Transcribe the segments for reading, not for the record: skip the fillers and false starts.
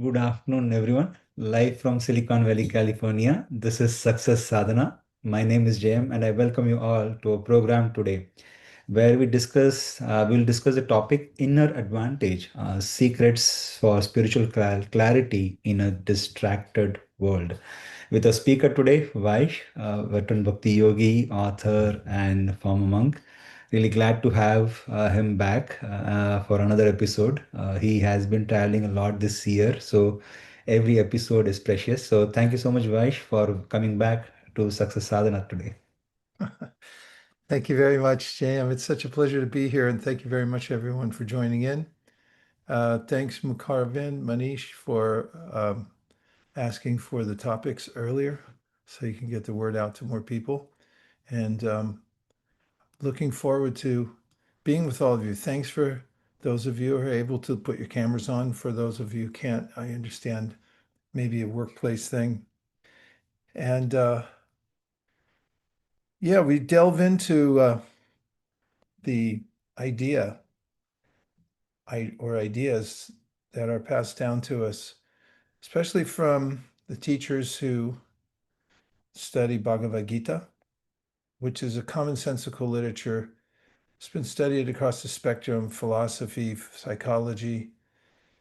good afternoon, everyone. Live from Silicon Valley, California. This is Success Sadhana. My name is JM, and I welcome you all to a program today where we'll discuss the topic inner advantage, secrets for spiritual clarity in a distracted world. With a speaker today, Vaish, veteran Bhakti yogi, author, and former monk. Really glad to have him back for another episode. He has been traveling a lot this year, so every episode is precious. So thank you so much, Vaish, for coming back to Success Sadhana today. Thank you very much, Jam. It's such a pleasure to be here, and thank you very much, everyone, for joining in. Thanks, Mukarvin, Manish, for asking for the topics earlier so you can get the word out to more people. And looking forward to being with all of you. Thanks for those of you who are able to put your cameras on. For those of you who can't, I understand maybe a workplace thing. And yeah, we delve into the idea or ideas that are passed down to us, especially from the teachers who study Bhagavad Gita, which is a commonsensical literature. It's been studied across the spectrum: philosophy, psychology,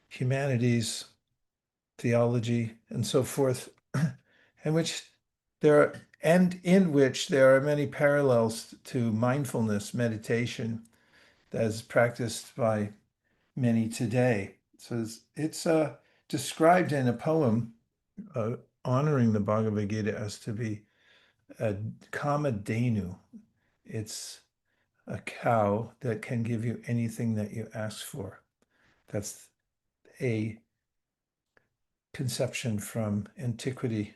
humanities, theology, and so forth, in which there are many parallels to mindfulness meditation that is practiced by many today. So it's described in a poem honoring the Bhagavad Gita as to be a kamadhenu. It's a cow that can give you anything that you ask for. That's a conception from antiquity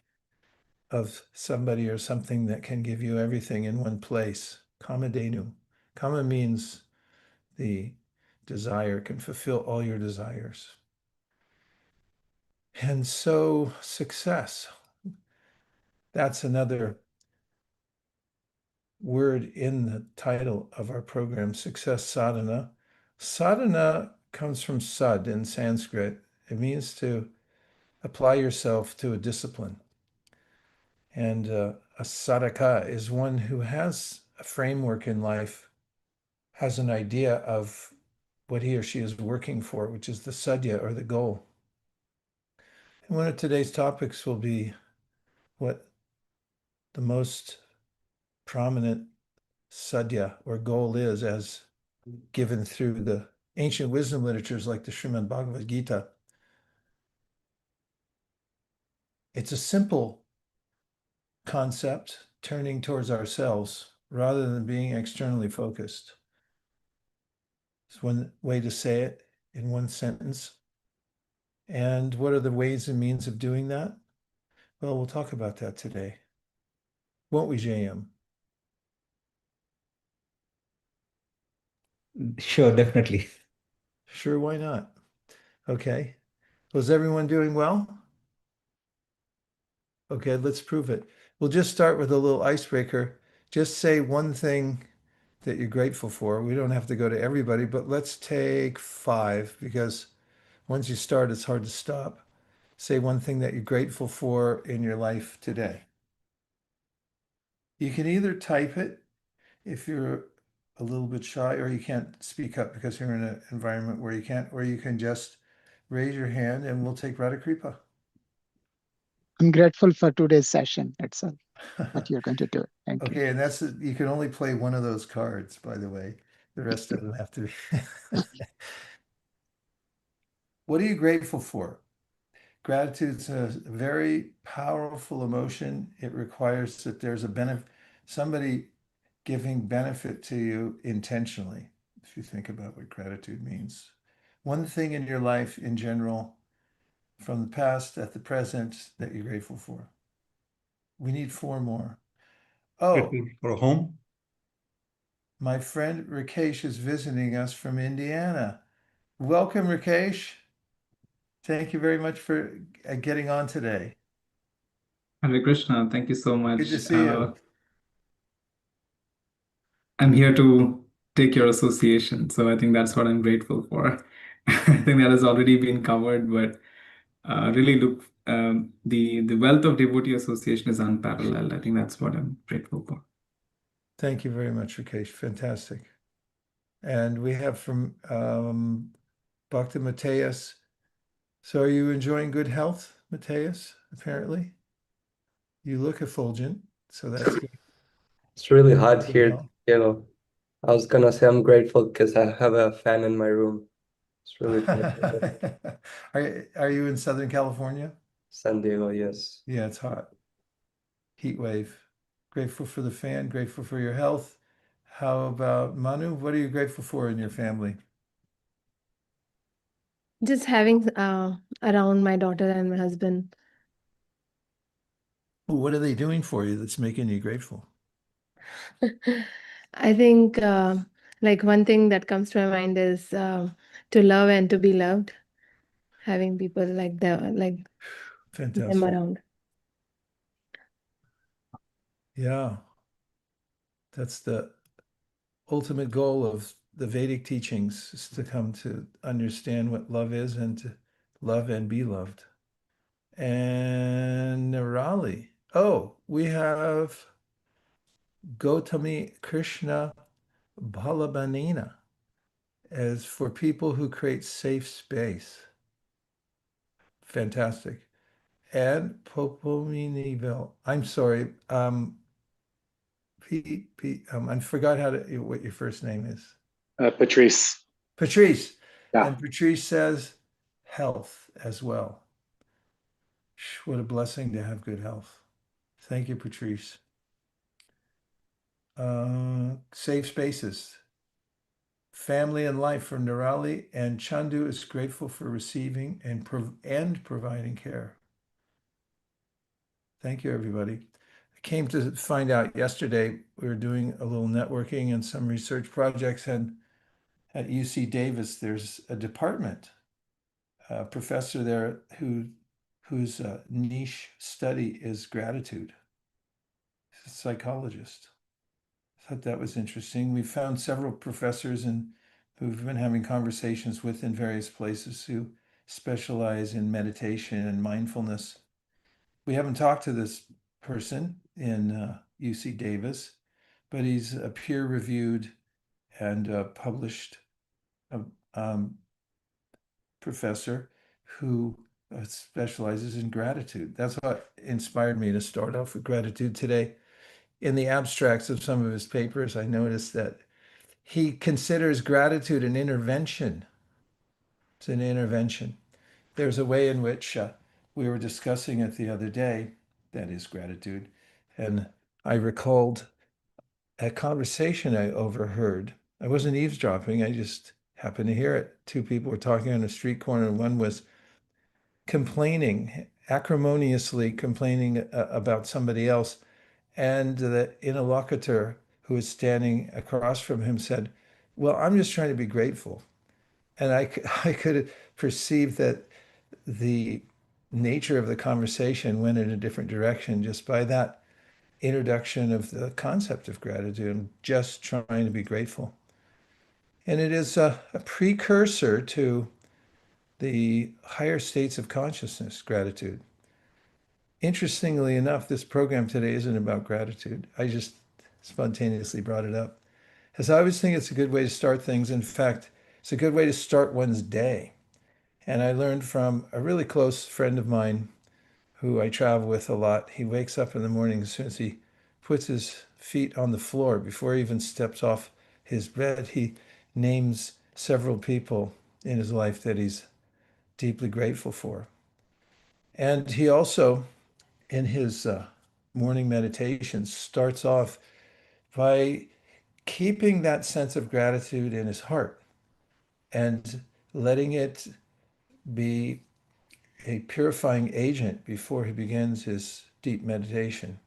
of somebody or something that can give you everything in one place. Kamadhenu. Kama means the desire, can fulfill all your desires. And so success, that's another word in the title of our program, Success Sadhana. Sadhana comes from sad in Sanskrit. It means to apply yourself to a discipline. And a sadhaka is one who has a framework in life, has an idea of what he or she is working for, which is the sadhya, or the goal. And one of today's topics will be what the most prominent sadhya or goal is, as given through the ancient wisdom literatures like the Srimad Bhagavad Gita. It's a simple concept, turning towards ourselves rather than being externally focused. It's one way to say it in one sentence. And what are the ways and means of doing that? Well, we'll talk about that today. Won't we, JM? Sure, definitely. Sure, why not? Okay. Was everyone doing well? Okay, let's prove it. We'll just start with a little icebreaker. Just say one thing that you're grateful for. We don't have to go to everybody, but let's take 5, because once you start, it's hard to stop. Say one thing that you're grateful for in your life today. You can either type it if you're a little bit shy, or you can't speak up because you're in an environment where you can't, or you can just raise your hand and we'll take Radhakripa. I'm grateful for today's session itself, what you're going to do. Thank you. Okay, and you can only play one of those cards, by the way. The rest of them have to be. What are you grateful for? Gratitude is a very powerful emotion. It requires that there's somebody giving benefit to you intentionally, if you think about what gratitude means. One thing in your life in general, from the past at the present, that you're grateful for. We need 4 more. Oh, Grateful for a home. my friend Rakesh is visiting us from Indiana. Welcome, Rakesh. Thank you very much for getting on today. Hare Krishna, thank you so much. Good to see you. I'm here to take your association, so I think that's what I'm grateful for. I think that has already been covered, but really look, the wealth of devotee association is unparalleled. I think that's what I'm grateful for. Thank you very much, Rakesh. Fantastic. And we have from Bhakti Mateus. So are you enjoying good health, Mateus, apparently? You look effulgent, so that's good. It's really hot Good here, health. you know. I was gonna say I'm grateful because I have a fan in my room. It's really hot. Are you in Southern California? San Diego, yes. Yeah, it's hot. Heat wave. Grateful for the fan, grateful for your health. How about Manu? What are you grateful for in your family? Just having around my daughter and my husband. What are they doing for you that's making you grateful? I think like one thing that comes to my mind is to love and to be loved. Having people like them Fantastic. around. Yeah, that's the ultimate goal of the Vedic teachings, is to come to understand what love is and to love and be loved. And Nirali. Oh, we have Gautami Krishna Balabanina as for people who create safe space. Fantastic. And Popominivel. I'm sorry. I forgot what your first name is. Patrice. Patrice. Yeah. And Patrice says health as well. What a blessing to have good health. Thank you, Patrice. Safe spaces. Family and life from Nirali, and Chandu is grateful for receiving and providing care. Thank you, everybody. I came to find out yesterday we were doing a little networking and some research projects, and at UC Davis, there's a department, a professor there whose niche study is gratitude. He's a psychologist. I thought that was interesting. We found several professors who've been having conversations with in various places who specialize in meditation and mindfulness. We haven't talked to this person in UC Davis, but he's a peer-reviewed and published professor who specializes in gratitude. That's what inspired me to start off with gratitude today. In the abstracts of some of his papers, I noticed that he considers gratitude an intervention. It's an intervention. There's a way in which we were discussing it the other day, that is gratitude. And I recalled a conversation I overheard. I wasn't eavesdropping, I just happened to hear it. Two people were talking on a street corner, and one was complaining, acrimoniously complaining about somebody else. And the interlocutor who was standing across from him said, well, I'm just trying to be grateful. And I could perceive that the nature of the conversation went in a different direction just by that introduction of the concept of gratitude and just trying to be grateful. And it is a precursor to the higher states of consciousness, gratitude. Interestingly enough, this program today isn't about gratitude. I just spontaneously brought it up, as I always think it's a good way to start things. In fact, it's a good way to start one's day. And I learned from a really close friend of mine who I travel with a lot. He wakes up in the morning, as soon as he puts his feet on the floor, before he even steps off his bed, he names several people in his life that he's deeply grateful for. And he also, in his morning meditation, starts off by keeping that sense of gratitude in his heart and letting it be a purifying agent before he begins his deep meditation.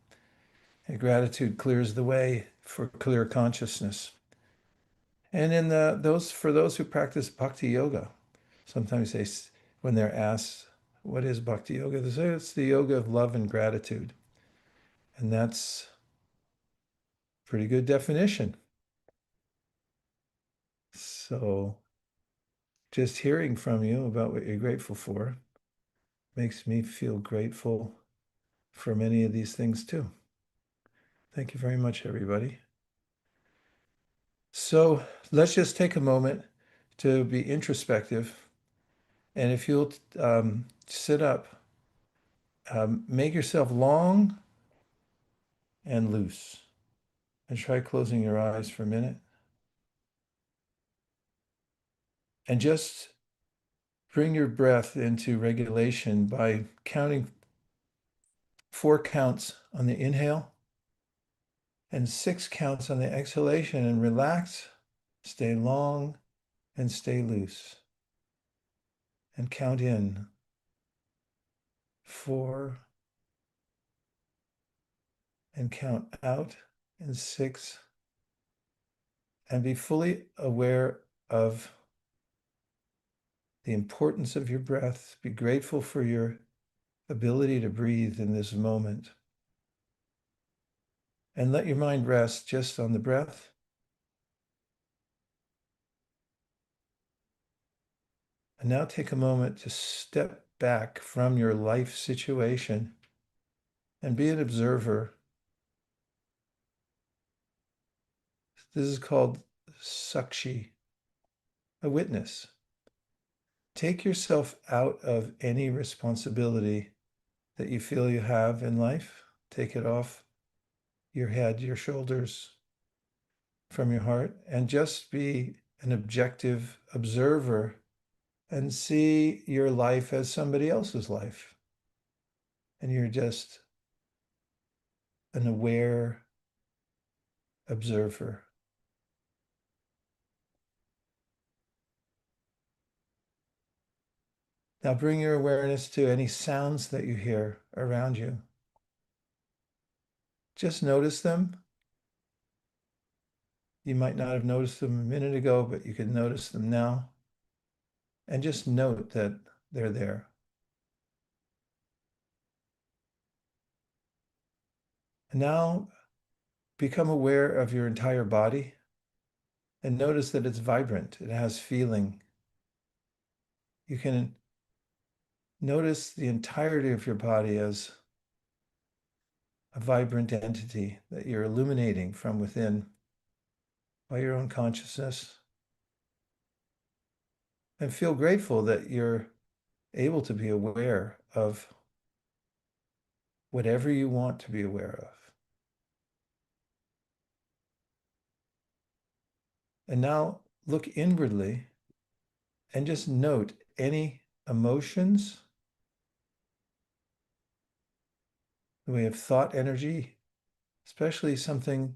And gratitude clears the way for clear consciousness. And in for those who practice bhakti yoga, sometimes when they're asked, what is bhakti yoga? They say it's the yoga of love and gratitude. And that's a pretty good definition. So just hearing from you about what you're grateful for makes me feel grateful for many of these things too. Thank you very much, everybody. So let's just take a moment to be introspective. And if you'll sit up, make yourself long and loose. And try closing your eyes for a minute. And just bring your breath into regulation by counting 4 counts on the inhale and 6 counts on the exhalation, and relax, stay long, and stay loose. And count in 4 and count out in 6, and be fully aware of the importance of your breath. Be grateful for your ability to breathe in this moment. And let your mind rest just on the breath. And now take a moment to step back from your life situation and be an observer. This is called sakshi, a witness. Take yourself out of any responsibility that you feel you have in life. Take it off your head, your shoulders, from your heart, and just be an objective observer and see your life as somebody else's life. And you're just an aware observer. Now bring your awareness to any sounds that you hear around you. Just notice them. You might not have noticed them a minute ago, but you can notice them now. And just note that they're there. And now become aware of your entire body and notice that it's vibrant. It has feeling. You can notice the entirety of your body as a vibrant entity that you're illuminating from within by your own consciousness. And feel grateful that you're able to be aware of whatever you want to be aware of. And now look inwardly and just note any emotions, the way of thought energy, especially something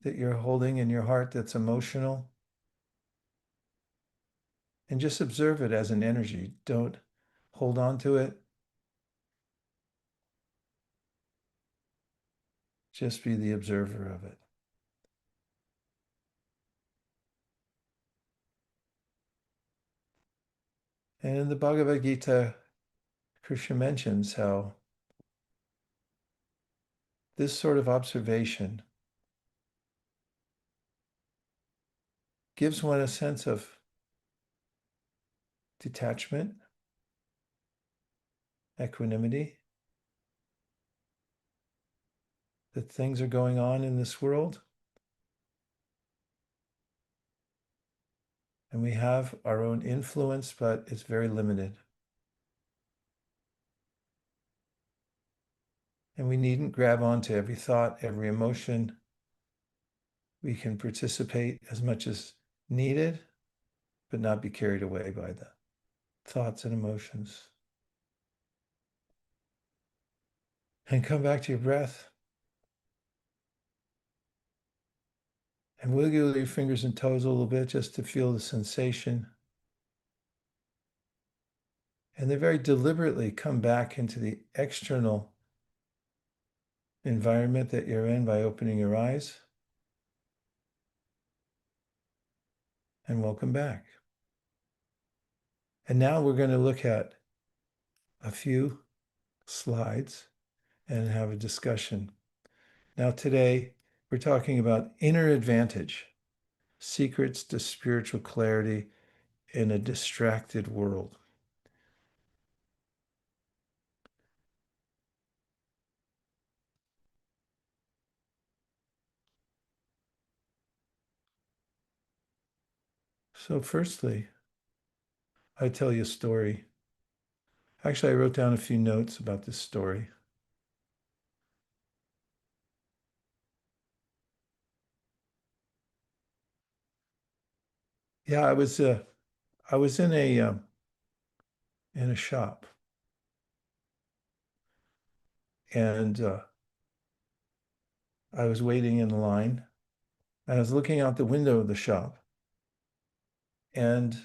that you're holding in your heart that's emotional. And just observe it as an energy. Don't hold on to it. Just be the observer of it. And in the Bhagavad Gita, Krishna mentions how this sort of observation gives one a sense of detachment, equanimity, that things are going on in this world. And we have our own influence, but it's very limited. And we needn't grab onto every thought, every emotion. We can participate as much as needed, but not be carried away by the thoughts and emotions. And come back to your breath. And wiggle your fingers and toes a little bit just to feel the sensation. And then very deliberately come back into the external environment that you're in by opening your eyes. And welcome back. And now we're going to look at a few slides and have a discussion. Now today we're talking about inner advantage, secrets to spiritual clarity in a distracted world. So firstly, I tell you a story. Actually, I wrote down a few notes about this story. Yeah, I was in a shop, and I was waiting in line, and I was looking out the window of the shop, and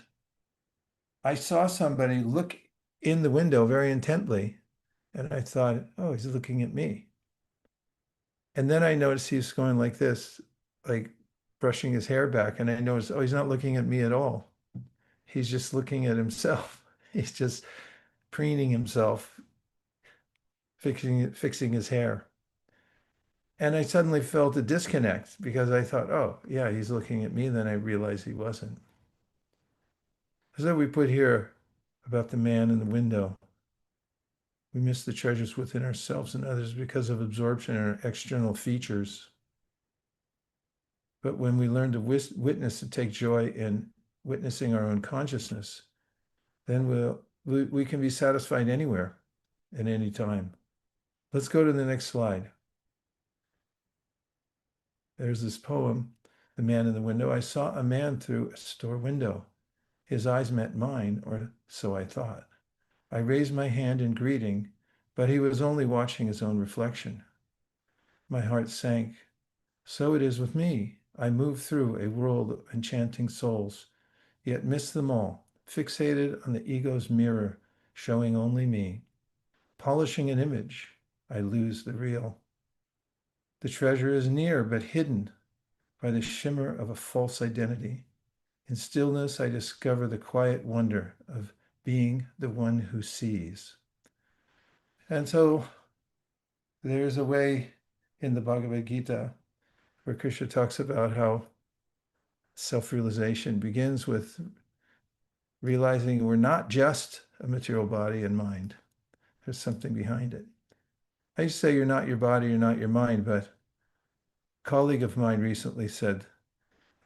I saw somebody look in the window very intently, and I thought, oh, he's looking at me. And then I noticed he was going like this, like brushing his hair back, and I noticed, oh, he's not looking at me at all. He's just looking at himself. He's just preening himself, fixing his hair. And I suddenly felt a disconnect because I thought, oh, yeah, he's looking at me. Then I realized he wasn't. So we put here about the man in the window. We miss the treasures within ourselves and others because of absorption in our external features. But when we learn to witness, to take joy in witnessing our own consciousness, then we can be satisfied anywhere, at any time. Let's go to the next slide. There's this poem, The Man in the Window. I saw a man through a store window. His eyes met mine, or so I thought. I raised my hand in greeting, but he was only watching his own reflection. My heart sank. So it is with me. I move through a world of enchanting souls, yet miss them all, fixated on the ego's mirror, showing only me. Polishing an image, I lose the real. The treasure is near, but hidden by the shimmer of a false identity. In stillness, I discover the quiet wonder of being the one who sees. And so there's a way in the Bhagavad Gita where Krishna talks about how self-realization begins with realizing we're not just a material body and mind. There's something behind it. I used to say you're not your body, you're not your mind, but a colleague of mine recently said,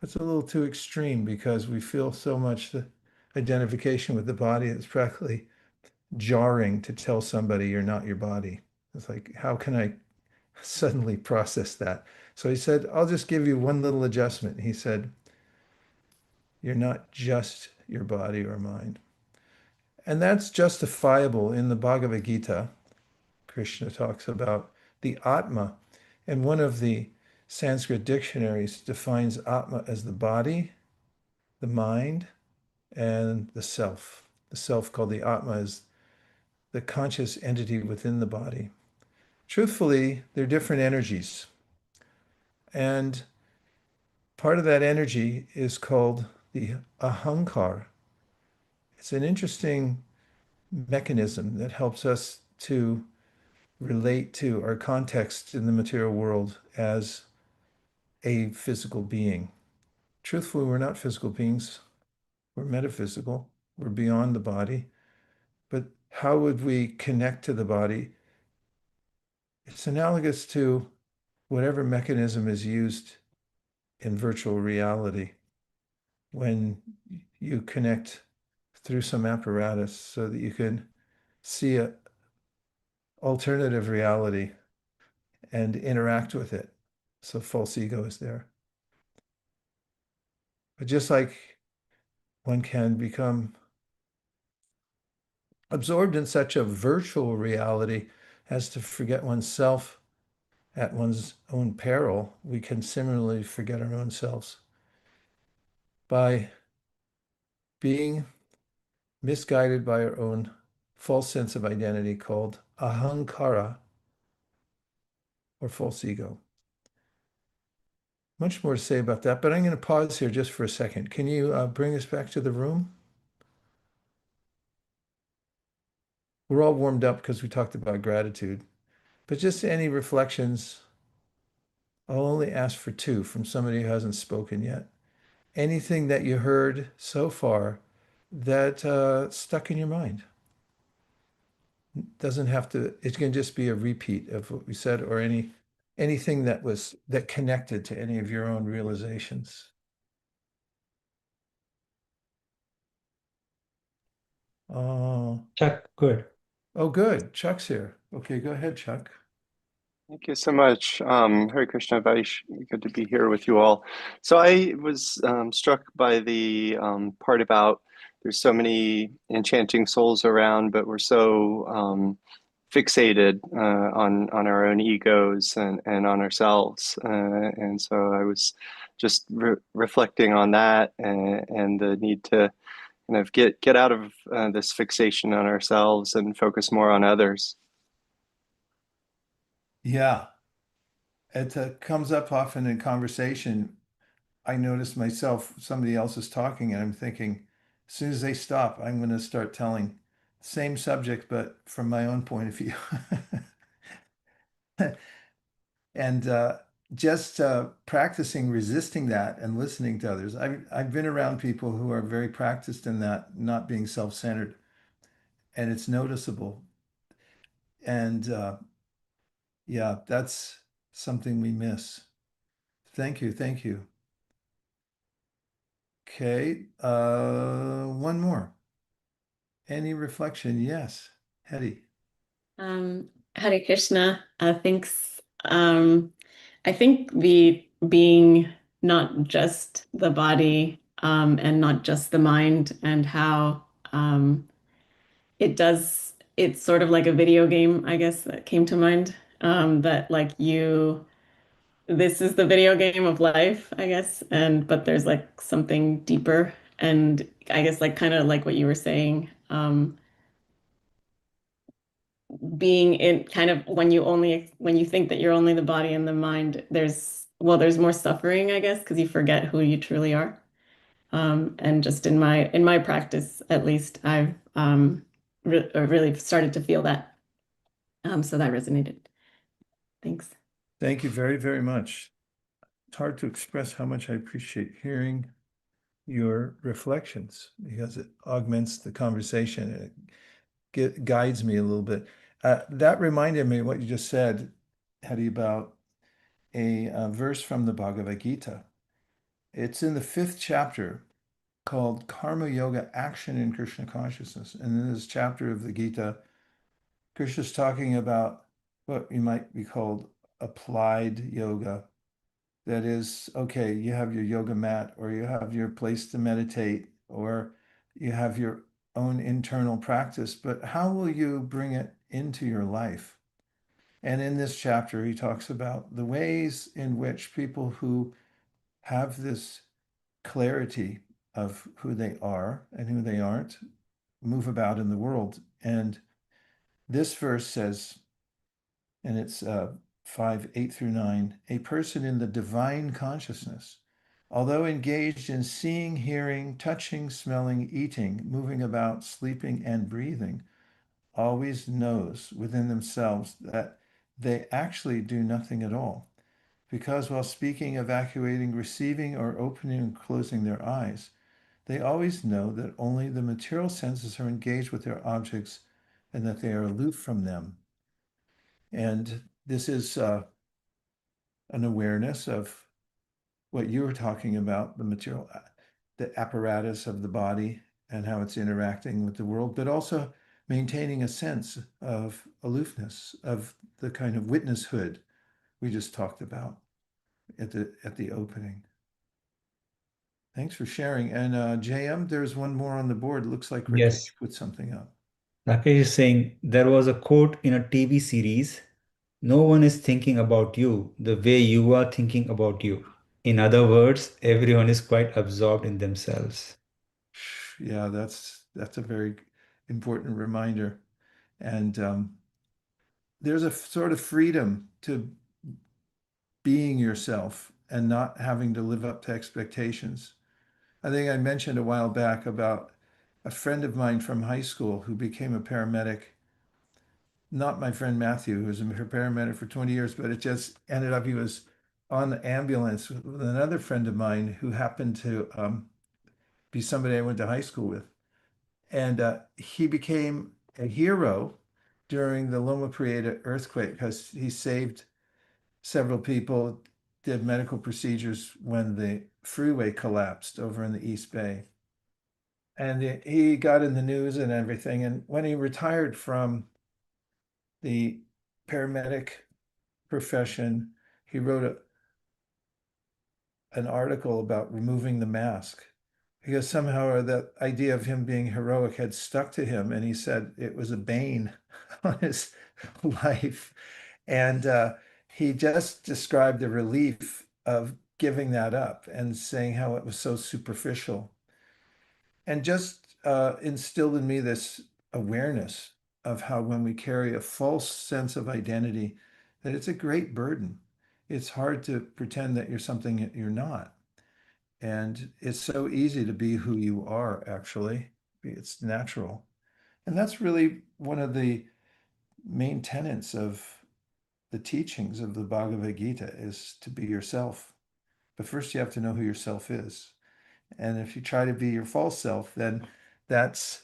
that's a little too extreme because we feel so much the identification with the body. It's practically jarring to tell somebody you're not your body. It's like, how can I suddenly process that? So he said, I'll just give you one little adjustment. He said, you're not just your body or mind. And that's justifiable in the Bhagavad Gita. Krishna talks about the Atma, and one of the Sanskrit dictionaries defines Atma as the body, the mind, and the self. The self, called the Atma, is the conscious entity within the body. Truthfully, they're different energies. And part of that energy is called the ahankar. It's an interesting mechanism that helps us to relate to our context in the material world as a physical being. Truthfully, we're not physical beings. We're metaphysical. We're beyond the body. But how would we connect to the body? It's analogous to whatever mechanism is used in virtual reality when you connect through some apparatus so that you can see an alternative reality and interact with it. So false ego is there. But just like one can become absorbed in such a virtual reality as to forget oneself at one's own peril, we can similarly forget our own selves by being misguided by our own false sense of identity called ahankara, or false ego. Much more to say about that, but I'm going to pause here just for a second. Can you bring us back to the room? We're all warmed up because we talked about gratitude, but just any reflections. I'll only ask for two from somebody who hasn't spoken yet. Anything that you heard so far that stuck in your mind? Doesn't have to, it can just be a repeat of what we said, or anything that connected to any of your own realizations. Oh, Chuck, good. oh, good. Chuck's here. Okay, go ahead, Chuck. Thank you so much. Hare Krishna, Vaish. Good to be here with you all. So I was struck by the part about there's so many enchanting souls around, but we're so fixated on our own egos and on ourselves. And so I was just reflecting on that and the need to kind of get out of this fixation on ourselves and focus more on others. Yeah, it comes up often in conversation. I notice myself, somebody else is talking, and I'm thinking, as soon as they stop, I'm going to start telling same subject, but from my own point of view. And just practicing resisting that and listening to others. I've been around people who are very practiced in that, not being self-centered, and it's noticeable. And yeah, that's something we miss. Thank you, thank you. Okay, one more. Any reflection? Yes, Hetty. Hare Krishna. Thanks. I think the being not just the body and not just the mind, and how it's sort of like a video game, I guess, that came to mind. That like this is the video game of life, I guess, but there's like something deeper. And I guess like kind of like what you were saying, being in kind of when you think that you're only the body and the mind, there's more suffering, I guess, because you forget who you truly are. And just in my practice, at least, I've really started to feel that. So that resonated. Thanks. Thank you very, very much. It's hard to express how much I appreciate hearing your reflections because it augments the conversation. It guides me a little bit. That reminded me of what you just said, Hetty, about a verse from the Bhagavad Gita. It's in the 5th chapter called Karma Yoga, Action in Krishna Consciousness. And in this chapter of the Gita, Krishna's talking about what you might be called applied yoga. That is, okay, you have your yoga mat, or you have your place to meditate, or you have your own internal practice, but how will you bring it into your life? And in this chapter, he talks about the ways in which people who have this clarity of who they are and who they aren't move about in the world. And this verse says, and it's 5:8-9, a person in the divine consciousness, although engaged in seeing, hearing, touching, smelling, eating, moving about, sleeping, and breathing, always knows within themselves that they actually do nothing at all. Because while speaking, evacuating, receiving, or opening and closing their eyes, they always know that only the material senses are engaged with their objects and that they are aloof from them. And this is an awareness of what you were talking about, the material, the apparatus of the body and how it's interacting with the world, but also maintaining a sense of aloofness, of the kind of witnesshood we just talked about at the opening. Thanks for sharing. And JM, there's one more on the board. It looks like Ricky Yes. put something up. Rakesh is saying there was a quote in a TV series, no one is thinking about you the way you are thinking about you. In other words, everyone is quite absorbed in themselves. Yeah, that's a very important reminder. And there's a sort of freedom to being yourself and not having to live up to expectations. I think I mentioned a while back about a friend of mine from high school who became a paramedic. Not my friend Matthew, who was a paramedic for 20 years, but it just ended up he was on the ambulance with another friend of mine who happened to be somebody I went to high school with. And he became a hero during the Loma Prieta earthquake because he saved several people, did medical procedures when the freeway collapsed over in the East Bay. and he got in the news and everything. And when he retired from the paramedic profession, he wrote an article about removing the mask because somehow that idea of him being heroic had stuck to him. And he said it was a bane on his life. And he just described the relief of giving that up and saying how it was so superficial. And just instilled in me this awareness of how when we carry a false sense of identity, that it's a great burden. It's hard to pretend that you're something that you're not. And it's so easy to be who you are, actually. It's natural. And that's really one of the main tenets of the teachings of the Bhagavad Gita is to be yourself. But first you have to know who yourself is. And if you try to be your false self, then that's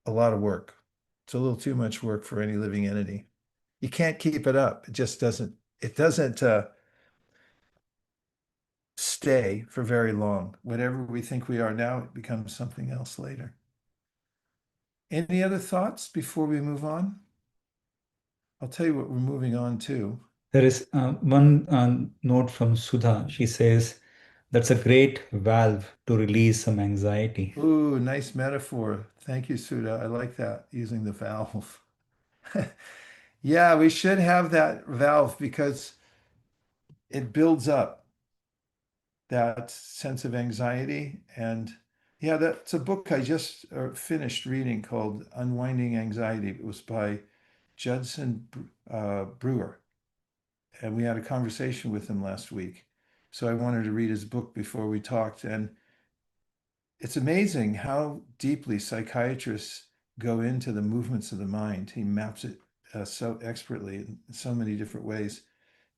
a lot of work. It's a little too much work for any living entity. You can't keep it up. It just doesn't, it doesn't stay for very long. Whatever we think we are now, it becomes something else later. Any other thoughts before we move on? I'll tell you what we're moving on to. There is one note from Sudha. She says, that's a great valve to release some anxiety. Ooh, nice metaphor. Thank you, Sudha. I like that, using the valve. Yeah, we should have that valve because it builds up that sense of anxiety. And yeah, that's a book I just finished reading called Unwinding Anxiety. It was by Judson Brewer. And we had a conversation with him last week. So I wanted to read his book before we talked. And it's amazing how deeply psychiatrists go into the movements of the mind. He maps it so expertly in so many different ways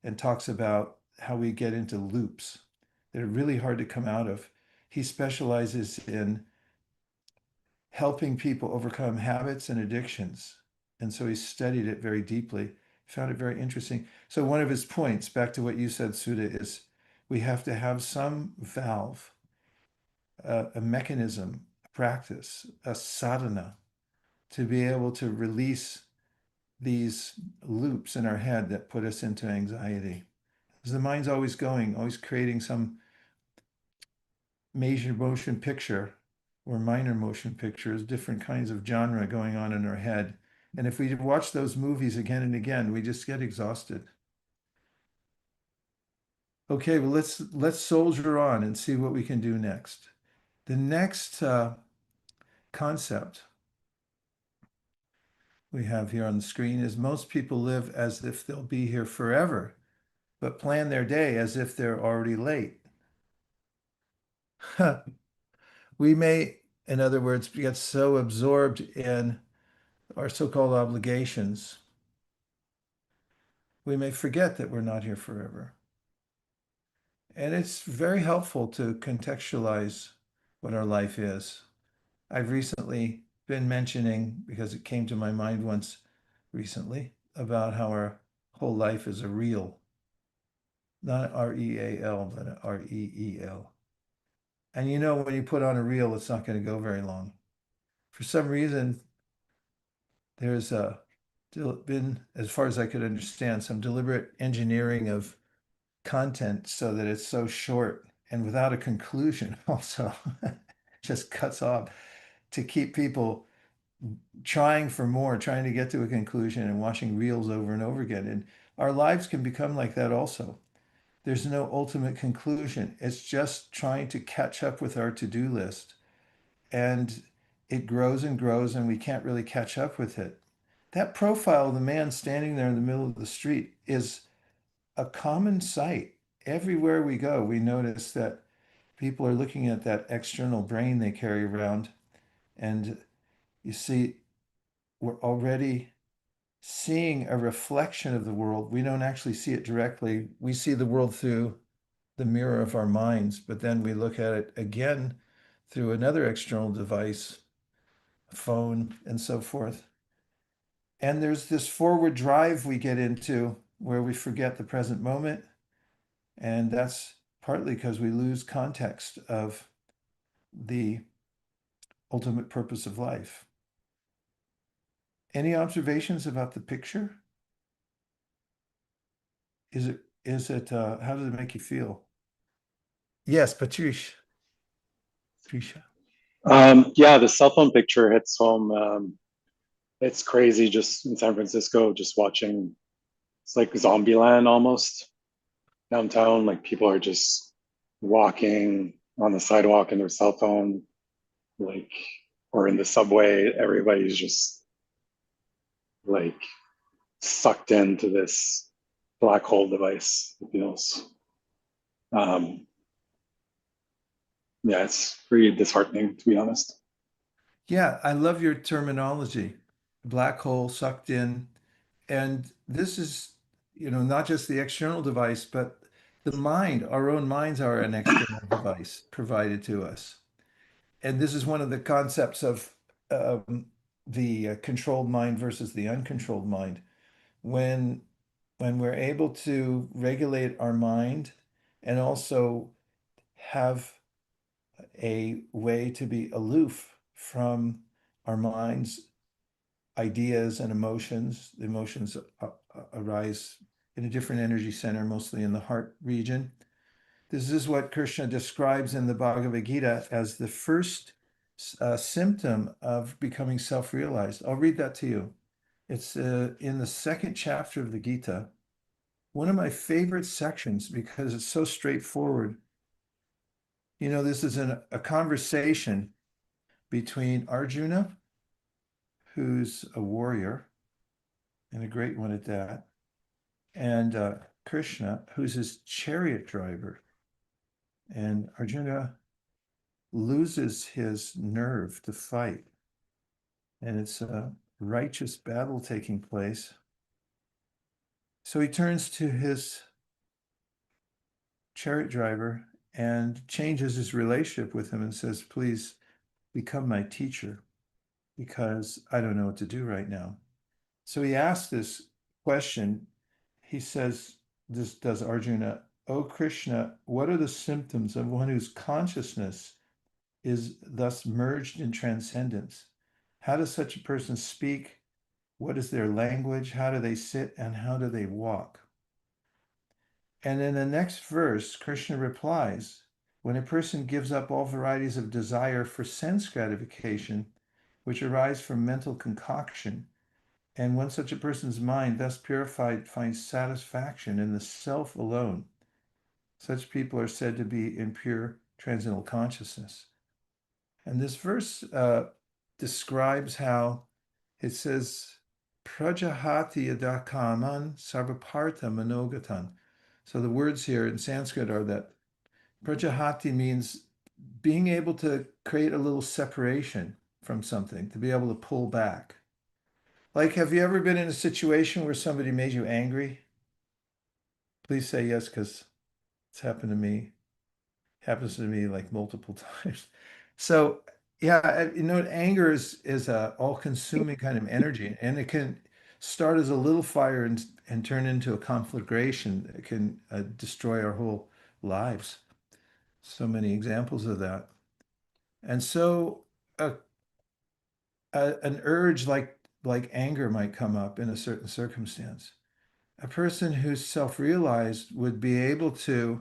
and talks about how we get into loops that are really hard to come out of. He specializes in helping people overcome habits and addictions. And so he studied it very deeply, found it very interesting. So one of his points, back to what you said, Sudha, is we have to have some valve, a mechanism, a practice, a sadhana, to be able to release these loops in our head that put us into anxiety. Because the mind's always going, always creating some major motion picture or minor motion pictures, different kinds of genre going on in our head. And if we watch those movies again and again, we just get exhausted. Okay, well, let's soldier on and see what we can do next. The next concept we have here on the screen is most people live as if they'll be here forever, but plan their day as if they're already late. We may, in other words, get so absorbed in our so-called obligations, we may forget that we're not here forever. And it's very helpful to contextualize what our life is. I've recently been mentioning, because it came to my mind once recently, about how our whole life is a reel. Not R-E-A-L, but R-E-E-L. And you know, when you put on a reel, it's not going to go very long. For some reason, there's been, as far as I could understand, some deliberate engineering of content so that it's so short and without a conclusion also just cuts off to keep people trying for more, trying to get to a conclusion and watching reels over and over again. And our lives can become like that also. There's no ultimate conclusion. It's just trying to catch up with our to-do list. And it grows and grows and we can't really catch up with it. That profile of the man standing there in the middle of the street is a common sight. Everywhere we go, we notice that people are looking at that external brain they carry around. And you see, we're already seeing a reflection of the world. We don't actually see it directly. We see the world through the mirror of our minds, but then we look at it again through another external device, a phone, and so forth. And there's this forward drive we get into where we forget the present moment. And that's partly because we lose context of the ultimate purpose of life. Any observations about the picture? Is it how does it make you feel? Yes, Patricia. Yeah, the cell phone picture hits home. It's crazy just in San Francisco, just watching. It's like Zombieland almost downtown. Like people are just walking on the sidewalk in their cell phone, like, or in the subway. Everybody's just like sucked into this black hole device. It feels. Yeah, it's pretty disheartening, to be honest. Yeah, I love your terminology. Black hole sucked in. And this is, not just the external device, but the mind, our own minds are an external device provided to us. And this is one of the concepts of the controlled mind versus the uncontrolled mind. When we're able to regulate our mind and also have a way to be aloof from our mind's ideas and emotions. The emotions arise in a different energy center, mostly in the heart region. This is what Krishna describes in the Bhagavad Gita as the first symptom of becoming self-realized. I'll read that to you. It's in the second chapter of the Gita, one of my favorite sections because it's so straightforward. This is a conversation between Arjuna, who's a warrior, and a great one at that, and Krishna, who's his chariot driver. And Arjuna loses his nerve to fight. And it's a righteous battle taking place. So he turns to his chariot driver and changes his relationship with him and says, please become my teacher because I don't know what to do right now. So he asks this question. He says, this does Arjuna, "O Krishna, what are the symptoms of one whose consciousness is thus merged in transcendence? How does such a person speak? What is their language? How do they sit and how do they walk?" And in the next verse, Krishna replies, when a person gives up all varieties of desire for sense gratification, which arise from mental concoction, and when such a person's mind, thus purified, finds satisfaction in the self alone, such people are said to be in pure transcendental consciousness. And this verse describes how it says, Prajahati adakaman sarvapartha manogatan. So the words here in Sanskrit are that Prajahati means being able to create a little separation from something, to be able to pull back. Like, have you ever been in a situation where somebody made you angry? Please say yes, because it's happened to me. Happens to me like multiple times. So yeah, anger is a all-consuming kind of energy, and it can start as a little fire and turn into a conflagration. It can destroy our whole lives. So many examples of that. And so an urge like anger might come up in a certain circumstance. A person who's self-realized would be able to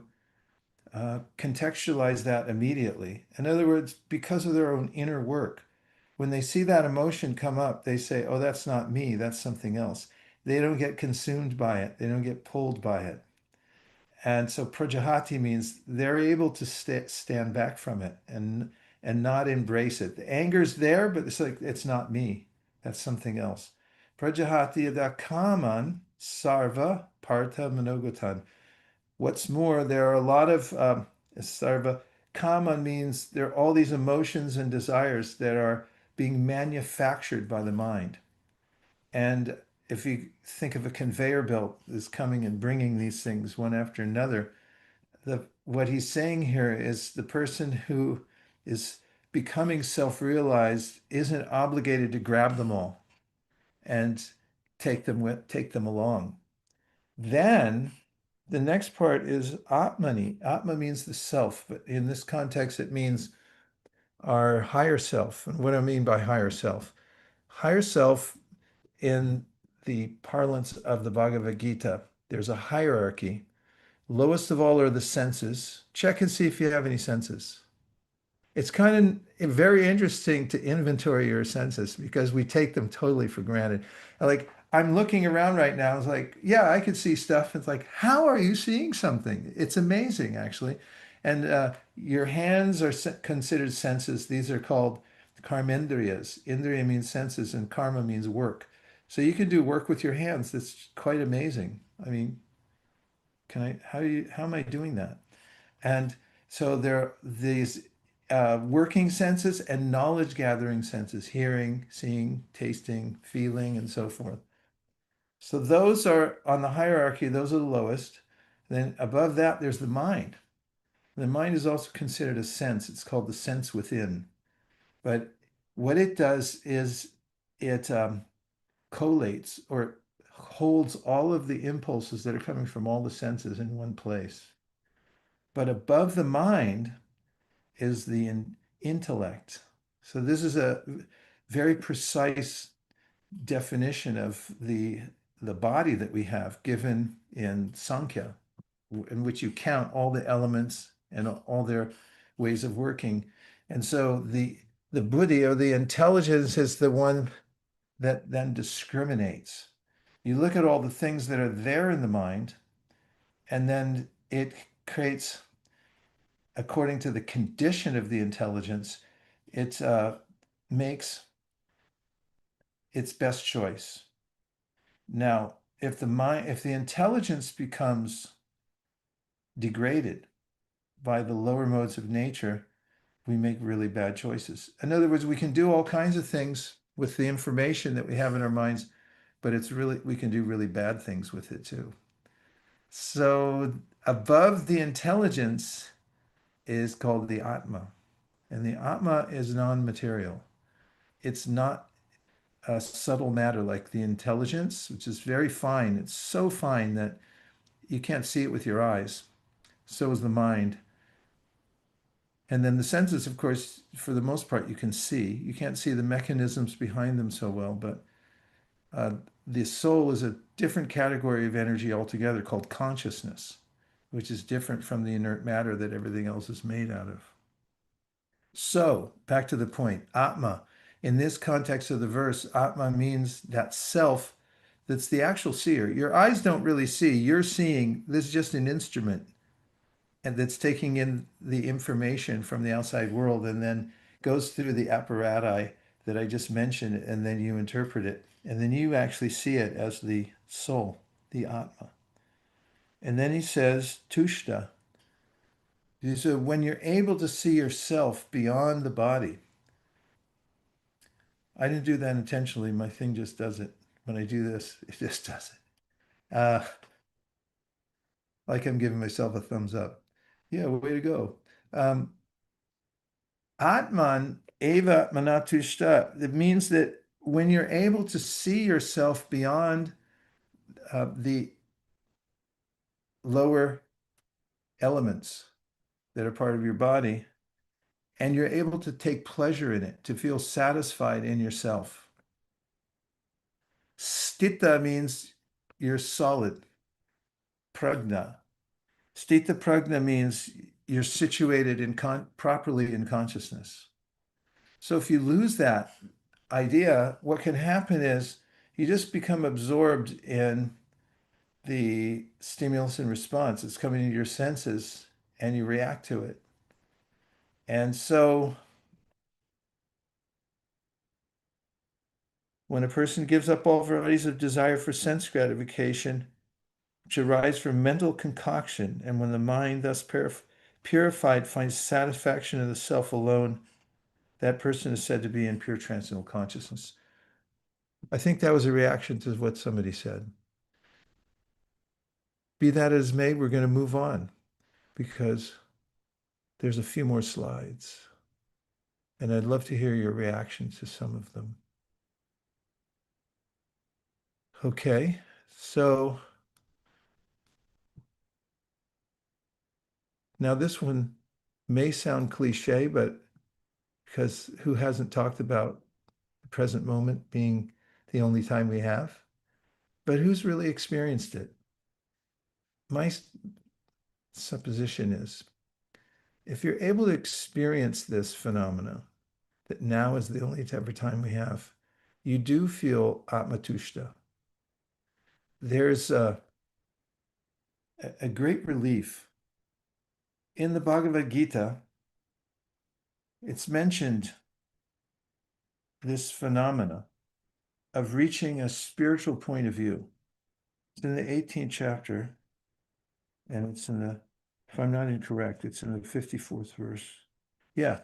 contextualize that immediately. In other words, because of their own inner work, when they see that emotion come up, they say, oh, that's not me, that's something else. They don't get consumed by it. They don't get pulled by it. And so prajahati means they're able to stand back from it and not embrace it. The anger's there, but it's like, it's not me. That's something else. Prajahati adakaman sarva partha manogatan. What's more, there are a lot of sarva. Kama means there are all these emotions and desires that are being manufactured by the mind. And if you think of a conveyor belt that's coming and bringing these things one after another, what he's saying here is the person who is becoming self-realized isn't obligated to grab them all and take them along. Then the next part is Atmani. Atma means the self, but in this context, it means our higher self. And what I mean by higher self in the parlance of the Bhagavad Gita, there's a hierarchy. Lowest of all are the senses. Check and see if you have any senses. It's kind of very interesting to inventory your senses because we take them totally for granted. Like I'm looking around right now, it's like, yeah, I can see stuff. It's like, how are you seeing something? It's amazing, actually. And your hands are considered senses. These are called karmendriyas. Indriya means senses and karma means work. So you can do work with your hands. That's quite amazing. I mean, how am I doing that? And so there are these working senses and knowledge gathering senses, hearing, seeing, tasting, feeling, and so forth. So those are on the hierarchy, those are the lowest. Then above that, there's the mind. The mind is also considered a sense. It's called the sense within. But what it does is it collates or holds all of the impulses that are coming from all the senses in one place. But above the mind is the intellect. So this is a very precise definition of the body that we have given in Sankhya, in which you count all the elements and all their ways of working. And so the buddhi or the intelligence is the one that then discriminates. You look at all the things that are there in the mind, and then it creates, according to the condition of the intelligence, it makes its best choice. Now, if the intelligence becomes degraded by the lower modes of nature, we make really bad choices. In other words, we can do all kinds of things with the information that we have in our minds, but we can do really bad things with it too. So above the intelligence is called the Atma. And the Atma is non-material. It's not a subtle matter like the intelligence, which is very fine. It's so fine that you can't see it with your eyes. So is the mind. And then the senses, of course, for the most part, you can see. You can't see the mechanisms behind them so well, but the soul is a different category of energy altogether called consciousness, which is different from the inert matter that everything else is made out of. So, back to the point, Atma. In this context of the verse, Atma means that self that's the actual seer. Your eyes don't really see. You're seeing, this is just an instrument and that's taking in the information from the outside world and then goes through the apparati that I just mentioned, and then you interpret it. And then you actually see it as the soul, the Atma. And then he says, Tushta. So when you're able to see yourself beyond the body, I didn't do that intentionally. My thing just does it. When I do this, it just does it. Like I'm giving myself a thumbs up. Yeah, way to go. Atman eva manatushta. It means that when you're able to see yourself beyond the lower elements that are part of your body, and you're able to take pleasure in it, to feel satisfied in yourself. Stita means you're solid. Prajna. Stita prajna means you're situated properly in consciousness. So if you lose that idea, what can happen is you just become absorbed in the stimulus and response. It's coming into your senses and you react to it. And so when a person gives up all varieties of desire for sense gratification, which arise from mental concoction, and when the mind thus purified finds satisfaction in the self alone, that person is said to be in pure transcendental consciousness. I think that was a reaction to what somebody said. Be that as may, we're going to move on because there's a few more slides. And I'd love to hear your reactions to some of them. Okay, so now this one may sound cliche, but because who hasn't talked about the present moment being the only time we have? But who's really experienced it? My supposition is, if you're able to experience this phenomena, that now is the only ever time we have, you do feel atmatushta. There's a great relief. In the Bhagavad Gita, it's mentioned this phenomena of reaching a spiritual point of view. It's in the 18th chapter, and it's in the, if I'm not incorrect, it's in the 54th verse. Yeah,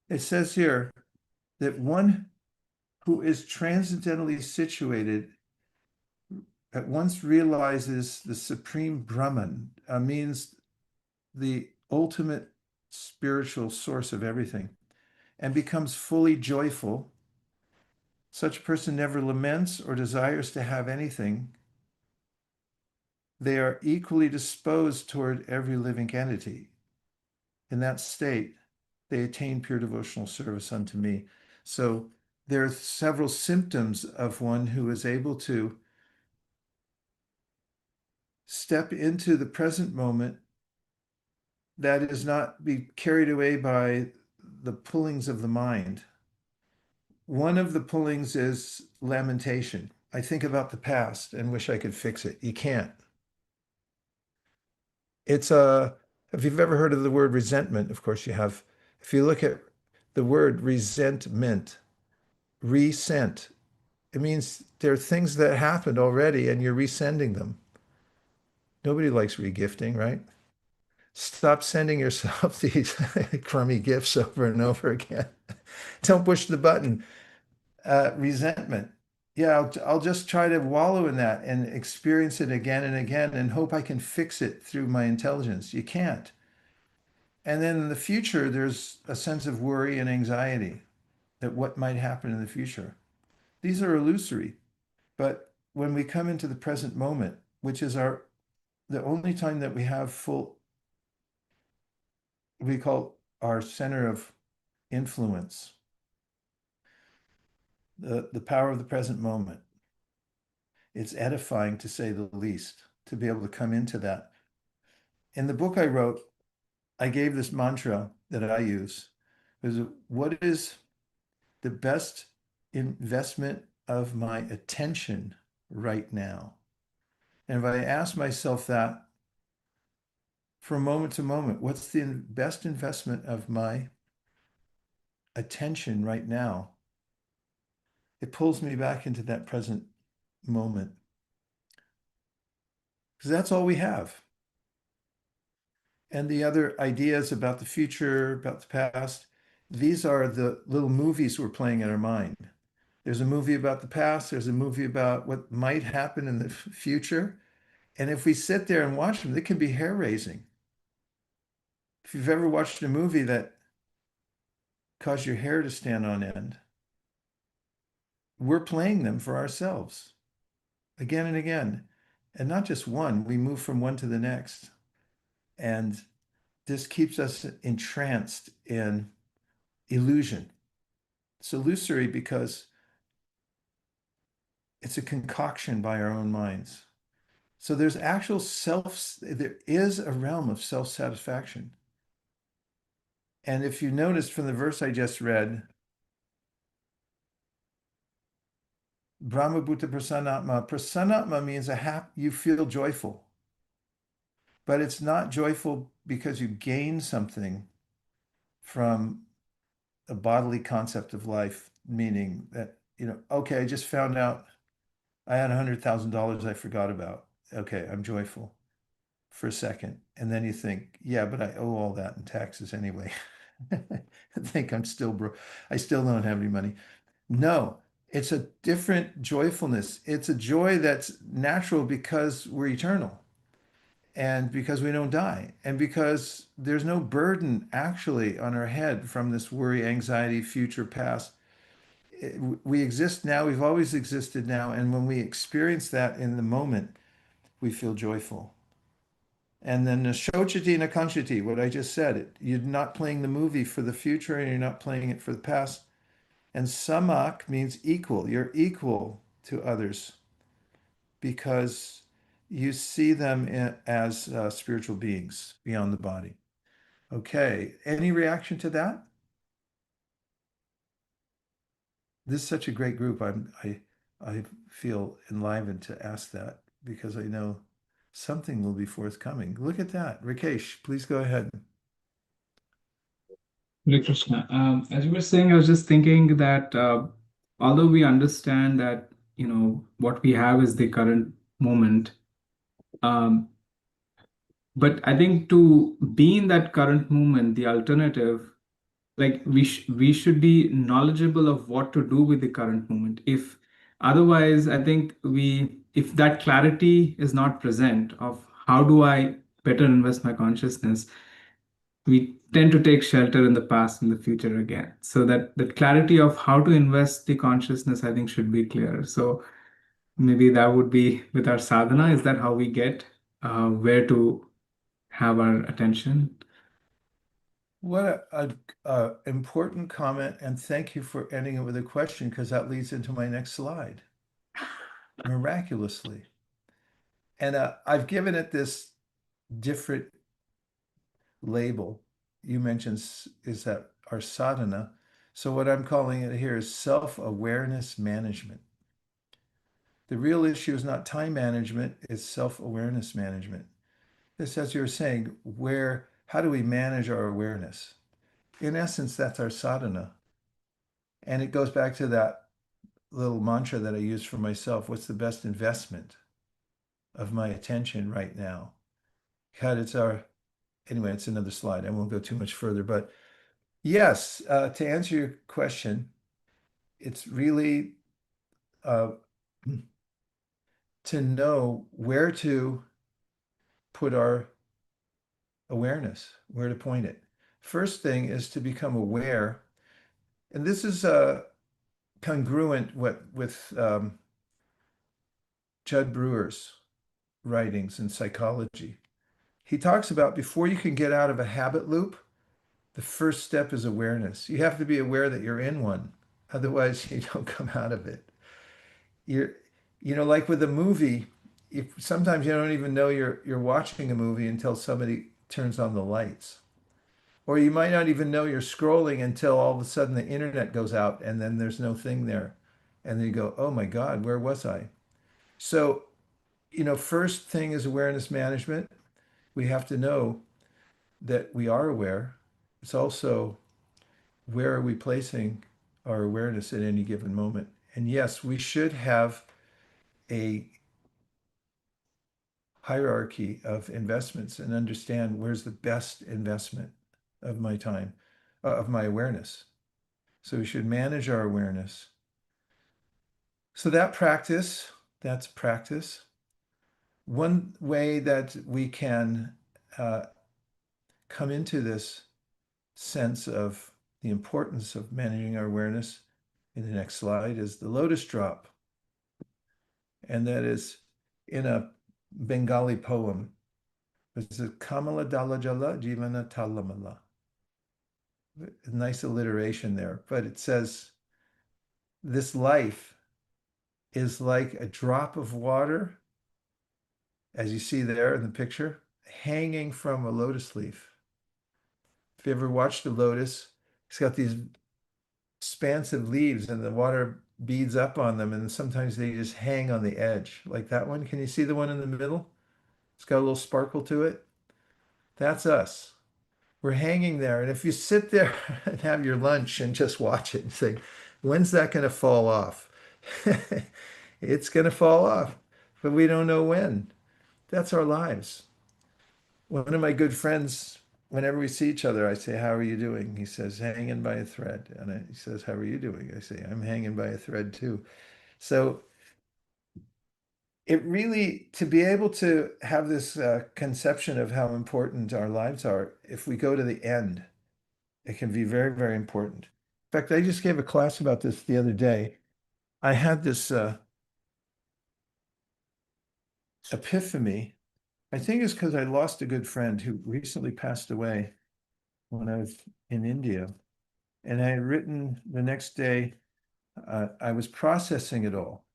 it says here that one who is transcendentally situated at once realizes the supreme Brahman, means the ultimate spiritual source of everything, and becomes fully joyful. Such a person never laments or desires to have anything. They are equally disposed toward every living entity. In that state, they attain pure devotional service unto me. So there are several symptoms of one who is able to step into the present moment that is not be carried away by the pullings of the mind. One of the pullings is lamentation. I think about the past and wish I could fix it. You can't. It's if you've ever heard of the word resentment, of course you have. If you look at the word resentment, resent, it means there are things that happened already and you're resending them. Nobody likes regifting, right? Stop sending yourself these crummy gifts over and over again. Don't push the button. Resentment. Yeah, I'll just try to wallow in that and experience it again and again and hope I can fix it through my intelligence. You can't. And then in the future, there's a sense of worry and anxiety that what might happen in the future. These are illusory. But when we come into the present moment, which is the only time that we have full, we call our center of influence, the power of the present moment. It's edifying, to say the least, to be able to come into that. In the book I wrote, I gave this mantra that I use. What is the best investment of my attention right now? And if I ask myself that from moment to moment, what's the best investment of my attention right now? It pulls me back into that present moment. Because that's all we have. And the other ideas about the future, about the past, these are the little movies we're playing in our mind. There's a movie about the past, there's a movie about what might happen in the future. And if we sit there and watch them, they can be hair-raising. If you've ever watched a movie that caused your hair to stand on end, we're playing them for ourselves again and again. And not just one, we move from one to the next. And this keeps us entranced in illusion. It's illusory because it's a concoction by our own minds. So there's actual there is a realm of self-satisfaction. And if you noticed from the verse I just read, Brahma Bhuta Prasannatma. Prasannatma means you feel joyful. But it's not joyful because you gain something from a bodily concept of life, meaning that, okay, I just found out I had $100,000 I forgot about. Okay, I'm joyful for a second. And then you think, yeah, but I owe all that in taxes anyway. I think I'm still broke. I still don't have any money. No, it's a different joyfulness. It's a joy that's natural because we're eternal and because we don't die and because there's no burden actually on our head from this worry, anxiety, future, past. We exist now. We've always existed now. And when we experience that in the moment, we feel joyful. And then the shochiti na kanchiti, what I just said, you're not playing the movie for the future and you're not playing it for the past. And samak means equal. You're equal to others because you see them as spiritual beings beyond the body. Okay, any reaction to that? This is such a great group. I feel enlivened to ask that because I know something will be forthcoming. Look at that. Rakesh, please go ahead. Hare Krishna. As you were saying, I was just thinking that although we understand that, what we have is the current moment, um, but I think to be in that current moment, the alternative, like we should be knowledgeable of what to do with the current moment. If otherwise, I think if that clarity is not present of how do I better invest my consciousness, we tend to take shelter in the past and the future again. So that clarity of how to invest the consciousness, I think, should be clear. So maybe that would be with our sadhana. Is that how we get where to have our attention? What a important comment, and thank you for ending it with a question because that leads into my next slide. Miraculously. And I've given it this different label. You mentioned is that our sadhana. So what I'm calling it here is self-awareness management. The real issue is not time management, it's self-awareness management. This, as you were saying, how do we manage our awareness? In essence, that's our sadhana. And it goes back to that little mantra that I use for myself. What's the best investment of my attention right now? God, anyway, it's another slide. I won't go too much further, but yes, to answer your question, it's really to know where to put our awareness, where to point it. First thing is to become aware, and this is congruent with Judson Brewer's writings in psychology. He talks about before you can get out of a habit loop, the first step is awareness. You have to be aware that you're in one. Otherwise, you don't come out of it. Like with a movie, sometimes you don't even know you're watching a movie until somebody turns on the lights. Or you might not even know you're scrolling until all of a sudden the internet goes out and then there's no thing there. And then you go, oh my God, where was I? So, first thing is awareness management. We have to know that we are aware. It's also where are we placing our awareness at any given moment? And yes, we should have a hierarchy of investments and understand where's the best investment of my time, of my awareness. So we should manage our awareness. So that's practice. One way that we can come into this sense of the importance of managing our awareness in the next slide is the lotus drop. And that is in a Bengali poem. It's a Kamala Dalajala Jivana Talamala. Nice alliteration there, but it says, this life is like a drop of water, as you see there in the picture, hanging from a lotus leaf. If you ever watched a lotus, it's got these expansive leaves and the water beads up on them, and sometimes they just hang on the edge, like that one. Can you see the one in the middle? It's got a little sparkle to it. That's us. We're hanging there. And if you sit there and have your lunch and just watch it and say, when's that going to fall off? It's going to fall off, but we don't know when. That's our lives. One of my good friends, whenever we see each other, I say, how are you doing? He says, hanging by a thread. And he says, how are you doing? I say, I'm hanging by a thread too. So it really, to be able to have this conception of how important our lives are, if we go to the end, it can be very, very important. In fact, I just gave a class about this the other day. I had this epiphany I think it's because I lost a good friend who recently passed away when I was in India. And I had written the next day, I was processing it all.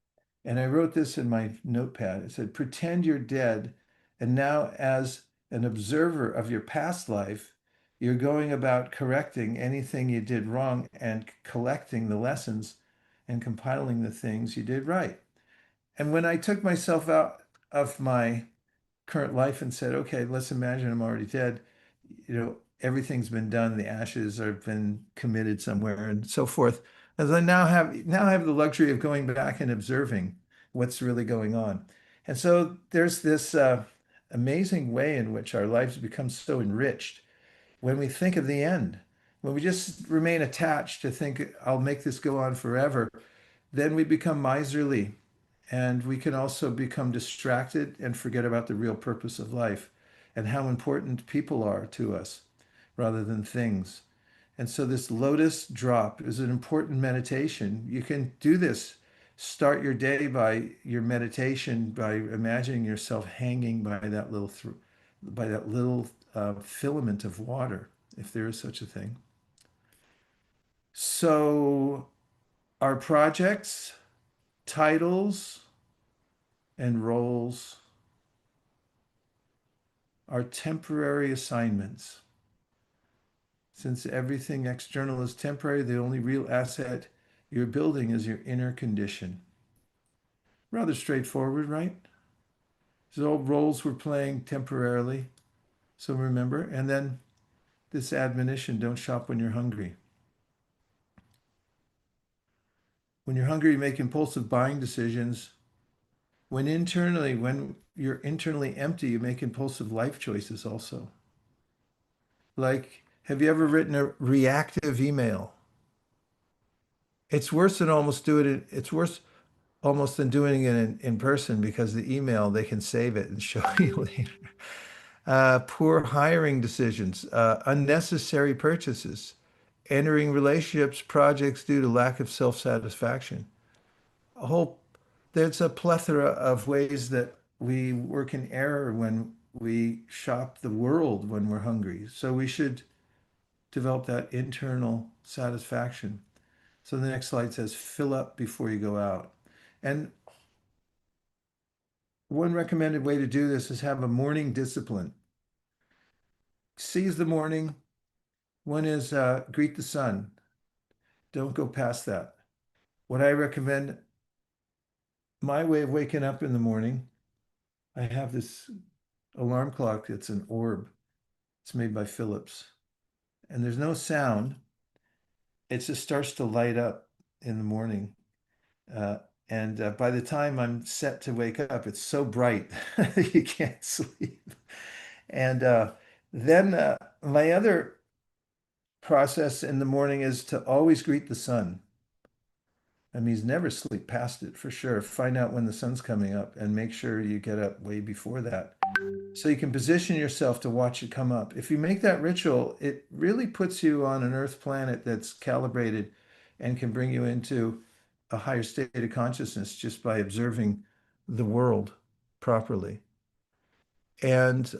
And I wrote this in my notepad. It said, pretend you're dead. And now, as an observer of your past life, you're going about correcting anything you did wrong and collecting the lessons and compiling the things you did right. And when I took myself out of my current life and said, okay, let's imagine I'm already dead, everything's been done, the ashes have been committed somewhere and so forth. As I now have the luxury of going back and observing what's really going on. And so there's this amazing way in which our lives become so enriched when we think of the end. When we just remain attached to think, I'll make this go on forever, then we become miserly, and we can also become distracted and forget about the real purpose of life and how important people are to us rather than things. And so this lotus drop is an important meditation. You can do this. Start your day by your meditation by imagining yourself hanging by that little filament of water, if there is such a thing. So our projects, titles, and roles are temporary assignments. Since everything external is temporary, the only real asset you're building is your inner condition. Rather straightforward, right? So all roles we're playing temporarily. So remember, and then this admonition, don't shop when you're hungry. When you're hungry, you make impulsive buying decisions. When you're internally empty, you make impulsive life choices also. Like, have you ever written a reactive email? It's worse than it's worse almost than doing it in person, because the email, they can save it and show you later. Poor hiring decisions, unnecessary purchases, entering relationships, projects due to lack of self-satisfaction. There's a plethora of ways that we work in error when we shop the world when we're hungry. So we should develop that internal satisfaction. So the next slide says, fill up before you go out. And one recommended way to do this is have a morning discipline. Seize the morning. One is greet the sun. Don't go past that. What I recommend, my way of waking up in the morning, I have this alarm clock that's an orb. It's made by Philips. And there's no sound. It just starts to light up in the morning. And by the time I'm set to wake up, it's so bright you can't sleep. And then my other process in the morning is to always greet the sun. That means never sleep past it, for sure. Find out when the sun's coming up and make sure you get up way before that, so you can position yourself to watch it come up. If you make that ritual, it really puts you on an Earth planet that's calibrated and can bring you into a higher state of consciousness just by observing the world properly. And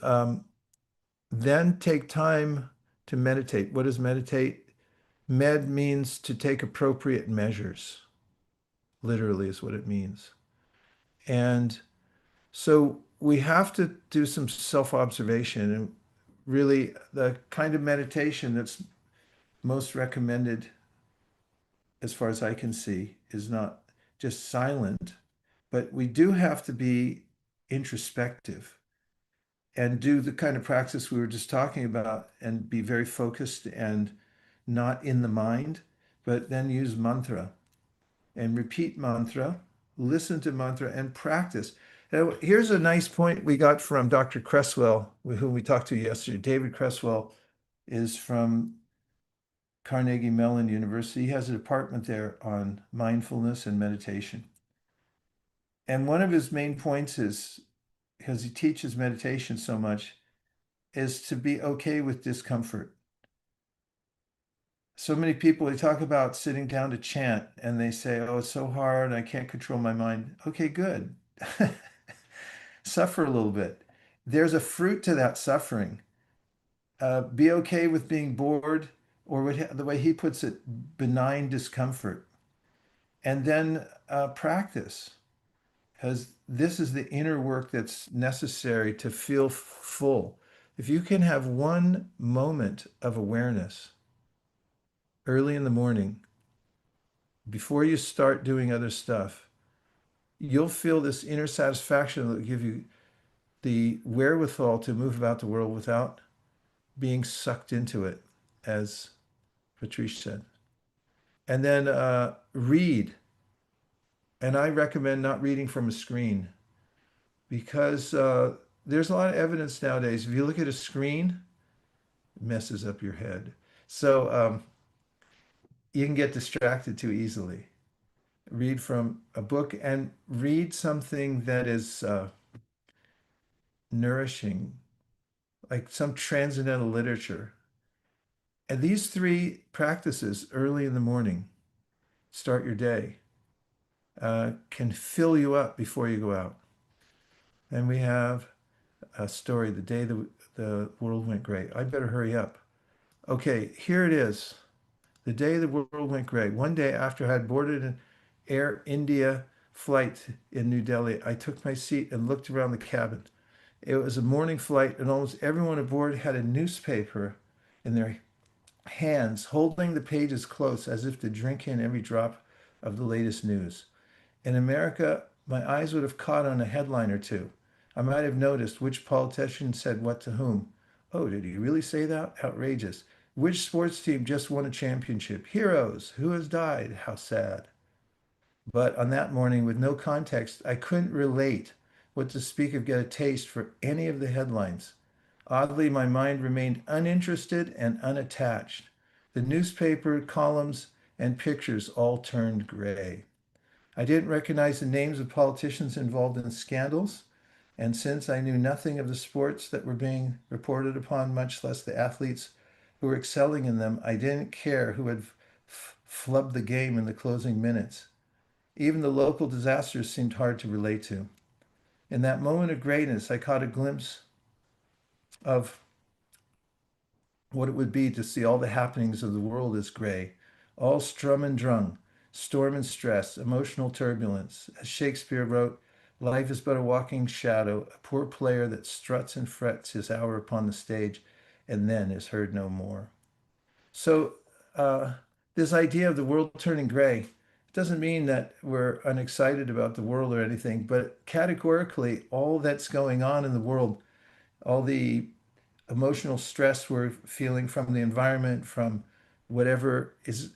then take time to meditate. What does meditate? Med means to take appropriate measures, literally is what it means. And so we have to do some self-observation, and really the kind of meditation that's most recommended, as far as I can see, is not just silent, but we do have to be introspective and do the kind of practice we were just talking about and be very focused and not in the mind, but then use mantra and repeat mantra, listen to mantra and practice. Now, here's a nice point we got from Dr. Cresswell, whom we talked to yesterday. David Cresswell is from Carnegie Mellon University. He has a department there on mindfulness and meditation. And one of his main points is, because he teaches meditation so much, is to be okay with discomfort. So many people, they talk about sitting down to chant and they say, oh, it's so hard, I can't control my mind. Okay, good. Suffer a little bit. there's a fruit to that suffering. Be okay with being bored, or the way he puts it, benign discomfort. And then practice, because this is the inner work that's necessary to feel full. If you can have one moment of awareness early in the morning, before you start doing other stuff, you'll feel this inner satisfaction that will give you the wherewithal to move about the world without being sucked into it, as Patrice said. And then read. And I recommend not reading from a screen, because there's a lot of evidence nowadays. If you look at a screen, it messes up your head. So you can get distracted too easily. Read from a book, and read something that is nourishing, like some transcendental literature. And these three practices early in the morning, start your day, can fill you up before you go out. And we have a story, the day the world went gray. I better hurry up. Okay, here it is. The day the world went gray. One day after I had boarded an Air India flight in New Delhi, I took my seat and looked around the cabin. It was a morning flight, and almost everyone aboard had a newspaper in their hands, holding the pages close as if to drink in every drop of the latest news. In America, my eyes would have caught on a headline or two. I might have noticed which politician said what to whom. Oh, did he really say that? Outrageous. Which sports team just won a championship? Heroes. Who has died? How sad. But on that morning, with no context, I couldn't relate, what to speak of get a taste for any of the headlines. Oddly, my mind remained uninterested and unattached. The newspaper columns and pictures all turned gray. I didn't recognize the names of politicians involved in scandals, and since I knew nothing of the sports that were being reported upon, much less the athletes who were excelling in them, I didn't care who had flubbed the game in the closing minutes. Even the local disasters seemed hard to relate to. In that moment of grayness, I caught a glimpse of what it would be to see all the happenings of the world as gray, all strum and drung, storm and stress, emotional turbulence. As Shakespeare wrote, life is but a walking shadow, a poor player that struts and frets his hour upon the stage and then is heard no more. So this idea of the world turning gray doesn't mean that we're unexcited about the world or anything, but categorically, all that's going on in the world, all the emotional stress we're feeling from the environment, from whatever is,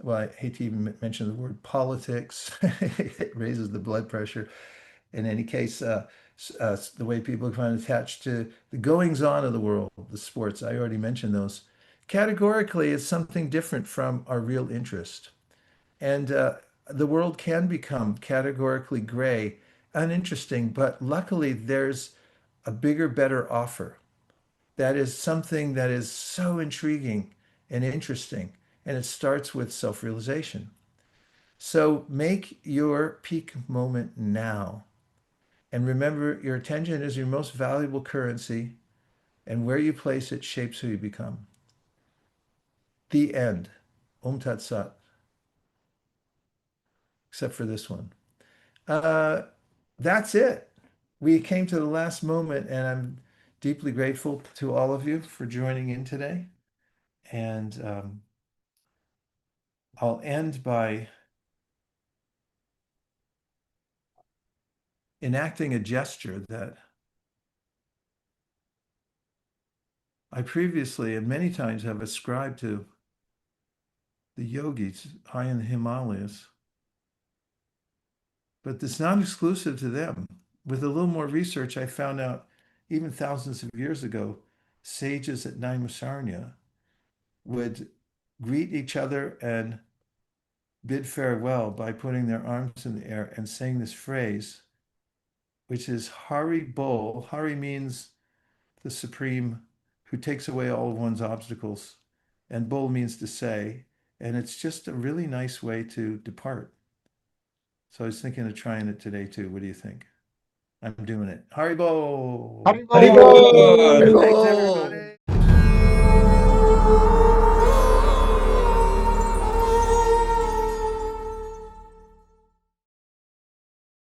well, I hate to even mention the word politics. It raises the blood pressure. In any case, the way people find attached to the goings on of the world, the sports, I already mentioned those. Categorically, it's something different from our real interest. And the world can become categorically gray, uninteresting, but luckily there's a bigger, better offer. That is something that is so intriguing and interesting. And it starts with self-realization. So make your peak moment now. And remember, your attention is your most valuable currency, and where you place it shapes who you become. The end. Om Tat Sat. Except for this one. That's it. We came to the last moment, and I'm deeply grateful to all of you for joining in today. And I'll end by enacting a gesture that I previously and many times have ascribed to the yogis high in the Himalayas. But it's not exclusive to them. With a little more research, I found out even thousands of years ago, sages at Naimisaranya would greet each other and bid farewell by putting their arms in the air and saying this phrase, which is Hari Bol. Hari means the supreme who takes away all of one's obstacles, and Bol means to say, and it's just a really nice way to depart. So I was thinking of trying it today too. What do you think? I'm doing it. Haribo. Haribo! Haribo! Thanks, everybody.